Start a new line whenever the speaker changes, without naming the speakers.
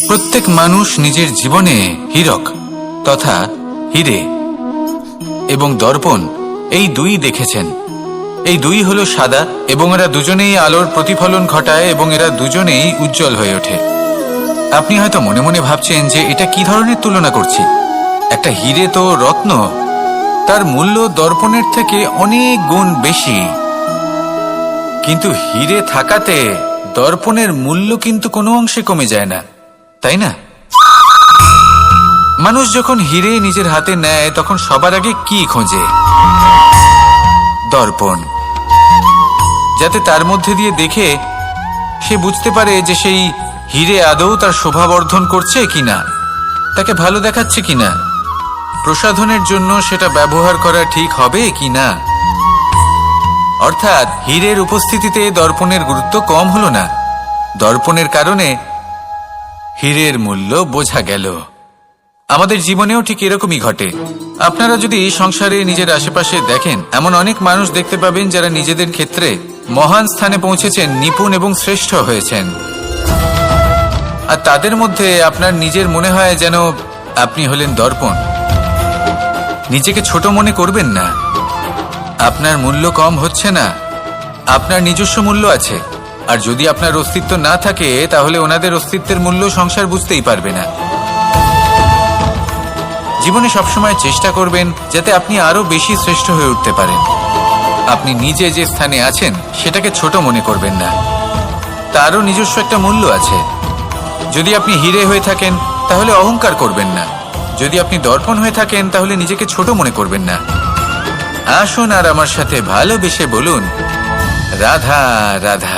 প্রত্যেক মানুষ নিজের জীবনে হীরক তথা হীরে এবং দর্পণ এই দুই দেখেছেন। এই দুই হলো সাদা এবং এরা দুজনেই আলোর প্রতিফলন ঘটায় এবং এরা দুজনেই উজ্জ্বল হয়ে ওঠে। আপনি হয়তো মনে মনে ভাবছেন যে এটা কি ধরনের তুলনা করছি। একটা হীরে তো রত্ন, তার মূল্য দর্পণের থেকে অনেক গুণ বেশি। কিন্তু হীরে থাকাতে দর্পণের মূল্য কিন্তু কোনো অংশে কমে যায় না, তাই না? মানুষ যখন হীরে নিজের হাতে নেয় তখন সবার আগে কি খোঁজে? দর্পণ, যাতে তার মধ্যে দিয়ে দেখে সে বুঝতে পারে যে সেই হীরে আদৌ তার শোভাবর্ধন করছে কিনা, তাকে ভালো দেখাচ্ছে কিনা, প্রসাধনের জন্য সেটা ব্যবহার করা ঠিক হবে কিনা। অর্থাৎ হীরের উপস্থিতিতে দর্পণের গুরুত্ব কম হলো না, দর্পণের কারণে হীরের মূল্য বোঝা গেল। আমাদের জীবনেও ঠিক এরকমই ঘটে। আপনারা যদি সংসারে নিজের আশেপাশে দেখেন, এমন অনেক মানুষ দেখতে পাবেন যারা নিজেদের ক্ষেত্রে মহান স্থানে পৌঁছেছেন, নিপুণ এবং শ্রেষ্ঠ হয়েছেন। আর তাদের মধ্যে আপনার নিজের মনে হয় যেন আপনি হলেন দর্পণ। নিজেকে ছোট মনে করবেন না। আপনার মূল্য কম হচ্ছে না, আপনার নিজস্ব মূল্য আছে। আর যদি আপনার অস্তিত্ব না থাকে তাহলে ওনাদের অস্তিত্বের মূল্য সংসার বুঝতেই পারবে না। জীবনে সবসময় চেষ্টা করবেন যাতে আপনি আরো বেশি শ্রেষ্ঠ হয়ে উঠতে পারেন। আপনি নিজে যে স্থানে আছেন সেটাকে ছোট মনে করবেন না, তারও নিজস্ব একটা মূল্য আছে। যদি আপনি হীরে হয়ে থাকেন তাহলে অহংকার করবেন না, যদি আপনি দর্পণ হয়ে থাকেন তাহলে নিজেকে ছোট মনে করবেন না। আসুন আর আমার সাথে ভালোবেসে বলুন, রাধা রাধা।